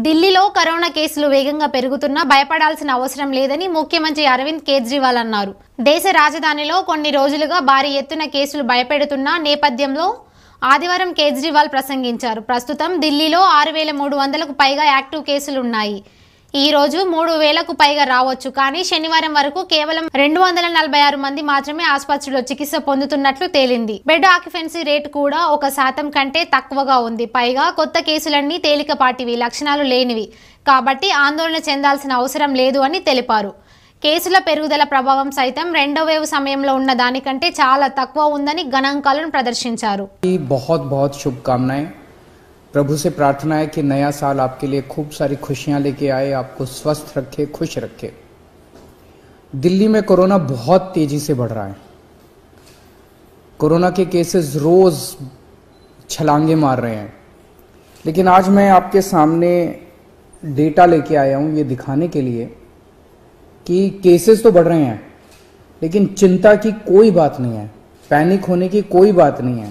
ఢిల్లీలో కరోనా కేసులు వేగంగా పెరుగుతున్నా భయపడాల్సిన అవసరం లేదని ముఖ్యమంత్రి అరవింద్ కేజ్రీవాల్ అన్నారు. దేశ రాజధానిలో కొన్ని రోజులుగా భారీ ఎత్తున కేసులు భయపెడుతున్న నేపథ్యంలో ఆదివారం కేజ్రీవాల్ ప్రసంగించారు. ప్రస్తుతం ఢిల్లీలో 6,300కు పైగా యాక్టివ్ కేసులు ఉన్నాయి. ఈ రోజు 3,000కు పైగా రావచ్చు. కానీ శనివారం వరకు కేవలం 246 మంది మాత్రమే ఆసుపత్రిలో చికిత్స పొందుతున్నట్లు తేలింది. బెడ్ ఆక్యుపెన్సీ రేటు కూడా 1% కంటే తక్కువగా ఉంది. పైగా కొత్త కేసులన్నీ తేలికపాటివి, లక్షణాలు లేనివి కాబట్టి ఆందోళన చెందాల్సిన అవసరం లేదు అని తెలిపారు. కేసుల పెరుగుదల ప్రభావం సైతం రెండో వేవ్ సమయంలో ఉన్న దానికంటే చాలా తక్కువ ఉందని గణాంకాలను ప్రదర్శించారు. बहुत बहुत शुभकामनाएं। प्रभु से प्रार्थना है कि नया साल आपके लिए खूब सारी खुशियां लेके आए, आपको स्वस्थ रखे, खुश रखे। दिल्ली में कोरोना बहुत तेजी से बढ़ रहा है। कोरोना के केसेस रोज छलांगे मार रहे हैं, लेकिन आज मैं आपके सामने डेटा लेके आया हूं ये दिखाने के लिए कि केसेस तो बढ़ रहे हैं, लेकिन चिंता की कोई बात नहीं है, पैनिक होने की कोई बात नहीं है।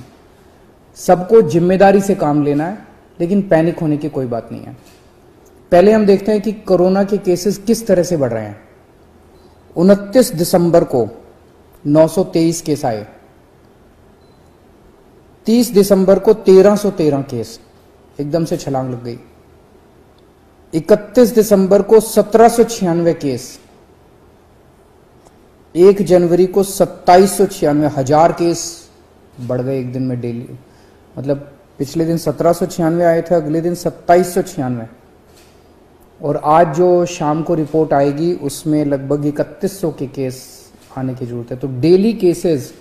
सबको जिम्मेदारी से काम लेना है, लेकिन पैनिक होने की कोई बात नहीं है। पहले हम देखते हैं कि कोरोना के केसेस किस तरह से बढ़ रहे हैं। 29 दिसंबर को 923 केस आए, 30 दिसंबर को 1313 केस, एकदम से छलांग लग गई। 31 दिसंबर को 1796 केस, 1 जनवरी को 2796, 1000 केस बढ़ गए एक दिन में डेली। मतलब पिछले दिन 1796 आए थे, अगले दिन 2796, और आज जो शाम को रिपोर्ट आएगी उसमें लगभग 3100 के केस आने की जरूरत है। तो डेली केसेस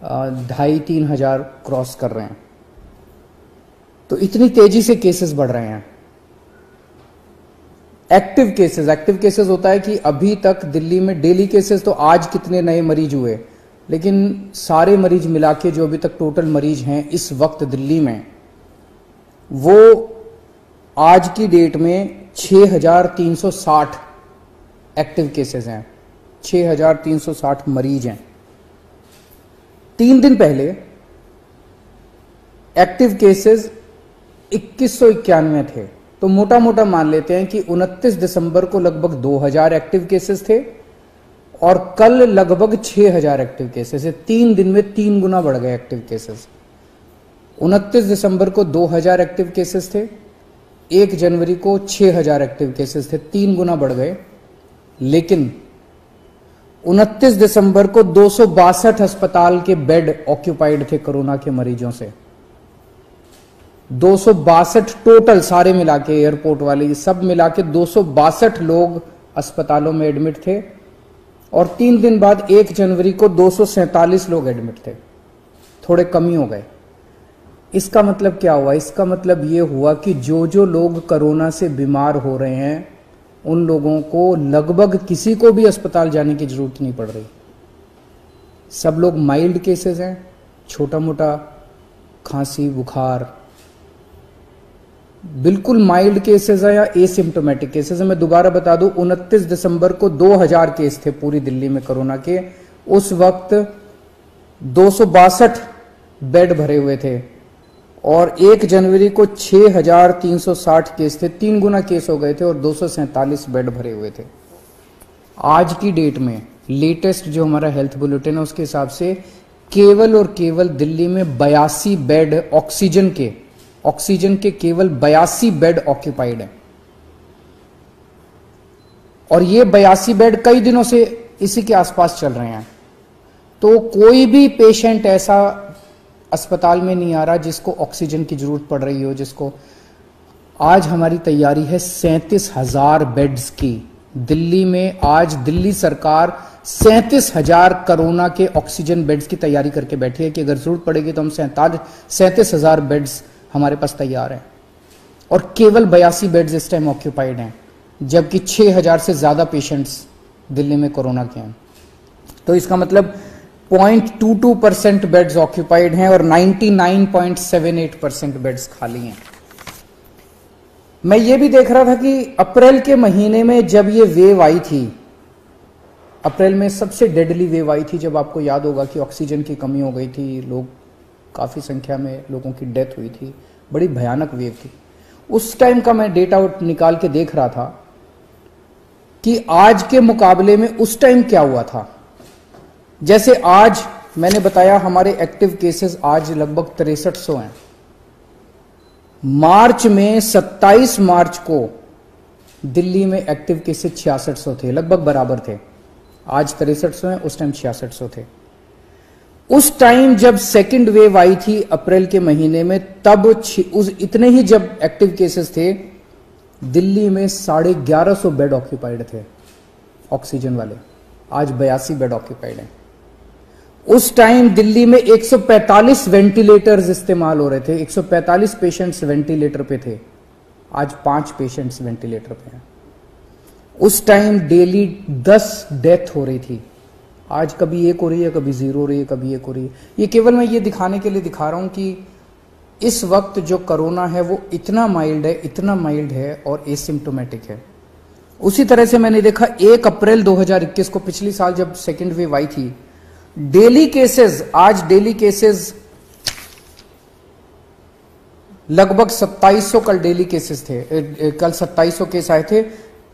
2500-3000 हजार क्रॉस कर रहे हैं। तो इतनी तेजी से केसेस बढ़ रहे हैं। एक्टिव केसेस होता है कि अभी तक दिल्ली में डेली केसेस, तो आज कितने नए मरीज हुए, लेकिन सारे मरीज मिला के जो अभी तक टोटल मरीज हैं इस वक्त दिल्ली में, वो आज की डेट में 6360 एक्टिव केसेस हैं, 6360 मरीज हैं। 3 दिन पहले एक्टिव केसेस 2191 थे। तो मोटा मोटा मान लेते हैं कि 29 दिसंबर को लगभग 2000 एक्टिव केसेस थे और कल लगभग 6000 एक्टिव केसेस है। 3 दिन में 3 गुना बढ़ गए एक्टिव केसेस। 29 दिसंबर को 2000 एक्टिव केसेस थे, 1 जनवरी को 6000 एक्टिव केसेस थे, 3 गुना बढ़ गए। लेकिन 29 दिसंबर को 262 अस्पताल के बेड ऑक्यूपाइड थे कोरोना के मरीजों से। 262 टोटल, सारे मिला के, एयरपोर्ट वाले सब मिला के 262 लोग अस्पतालों में एडमिट थे। और 3 दिन बाद 1 जनवरी को 247 लोग एडमिट थे, थोड़े कमी हो गए। इसका मतलब क्या हुआ? इसका मतलब ये हुआ कि जो लोग कोरोना से बीमार हो रहे हैं उन लोगों को लगभग किसी को भी अस्पताल जाने की जरूरत नहीं पड़ रही। सब लोग माइल्ड केसेस हैं, छोटा मोटा खांसी बुखार, बिल्कुल माइल्ड केसेस है या एसिम्टोमेटिक केसेस है। मैं दोबारा बता दूं, 29 दिसंबर को 2000 केस थे पूरी दिल्ली में कोरोना के। उस वक्त 262 बेड भरे हुए थे और 1 जनवरी को 6360 केस थे, 3 गुना केस हो गए थे और 247 बेड भरे हुए थे। आज की डेट में लेटेस्ट जो हमारा हेल्थ बुलेटिन है उसके हिसाब से केवल और केवल दिल्ली में 82 बेड ऑक्सीजन के केवल 82 बेड ऑक्यूपाइड है। और ये 82 बेड कई दिनों से इसी के आसपास चल रहे हैं। तो कोई भी पेशेंट ऐसा अस्पताल में नहीं आ रहा जिसको ऑक्सीजन की जरूरत पड़ रही हो, जिसको। आज हमारी तैयारी है 37,000 बेड्स की। दिल्ली में आज दिल्ली सरकार 37,000 कोरोना के ऑक्सीजन बेड्स की तैयारी करके बैठी है कि अगर जरूरत पड़ेगी तो हम 37,000 बेड्स हमारे पास तैयार हैं। और केवल 82 बेड्स इस टाइम ऑक्यूपाइड हैं, जबकि 6000 से ज्यादा पेशेंट्स दिल्ली में कोरोना के हैं। तो इसका मतलब 0.22% बेड्स ऑक्यूपाइड हैं और 99.78% बेड्स खाली हैं। मैं ये भी देख रहा था कि अप्रैल के महीने में जब ये वेव आई थी, अप्रैल में सबसे डेडली वेव आई थी, जब आपको याद होगा कि ऑक्सीजन की कमी हो गई थी, लोग काफी संख्या में लोगों की डेथ हुई थी, बड़ी भयानक वेव थी। उस टाइम का मैं डेटा निकाल के देख रहा था कि आज के मुकाबले में उस टाइम क्या हुआ था। जैसे आज मैंने बताया हमारे एक्टिव केसेस आज लगभग 6300 हैं। मार्च में 27 मार्च को दिल्ली में एक्टिव केसेस 6600 थे, लगभग बराबर थे। आज 6300 हैं, उस टाइम 6600 थे। उस टाइम जब सेकंड वेव आई थी अप्रैल के महीने में, तब इतने ही जब एक्टिव केसेस थे, दिल्ली में 1150 बेड ऑक्यूपाइड थे ऑक्सीजन वाले। आज 82 बेड ऑक्यूपाइड हैं। उस टाइम दिल्ली में 145 वेंटिलेटर्स इस्तेमाल हो रहे थे, 145 पेशेंट्स वेंटिलेटर पे थे। आज 5 पेशेंट्स वेंटिलेटर पे हैं। उस टाइम डेली 10 डेथ हो रही थी। आज कभी 1 हो रही है, कभी 0 हो रही है, कभी 1 हो रही है। ये केवल मैं ये दिखाने के लिए दिखा रहा हूं कि इस वक्त जो कोरोना है वो इतना माइल्ड है और एसिम्प्टोमेटिक है। उसी तरह से मैंने देखा 1 अप्रैल 2021 को, पिछली साल जब सेकेंड वेव आई थी, डेली केसेस, आज डेली केसेस लगभग 2700 कल डेली केसेस थे, कल 2700 केस आए थे।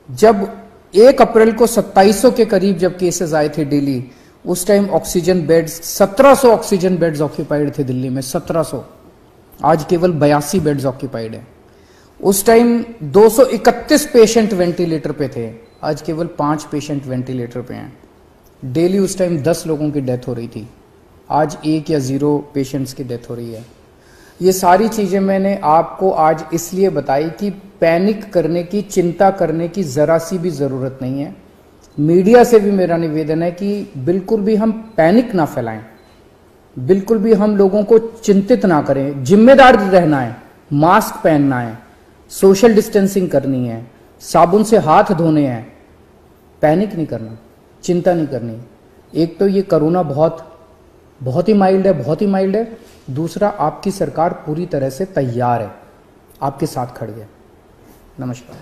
जब 1 अप्रैल को 2700 के करीब जब केसेस आए थे डेली, उस time oxygen beds 1700 oxygen beds occupied थे दिल्ली में, 1700। आज केवल 82 बेड्स ऑक्यूपाइड है। उस टाइम 231 पेशेंट वेंटिलेटर पे थे, आज केवल 5 पेशेंट वेंटिलेटर पे हैं। डेली उस टाइम 10 लोगों की डेथ हो रही थी, आज 1 या 0 पेशेंट्स की डेथ हो रही है। ये सारी चीजें मैंने आपको आज इसलिए बताई कि पैनिक करने की, चिंता करने की जरा सी भी जरूरत नहीं है। मीडिया से भी मेरा निवेदन है कि बिल्कुल भी हम पैनिक ना फैलाएं, बिल्कुल भी हम लोगों को चिंतित ना करें। जिम्मेदार रहना है, मास्क पहनना है, सोशल डिस्टेंसिंग करनी है, साबुन से हाथ धोने हैं, पैनिक नहीं करना, चिंता नहीं करनी। एक तो ये कोरोना बहुत ही माइल्ड है। दूसरा, आपकी सरकार पूरी तरह से तैयार है, आपके साथ खड़ी है। नमस्कार।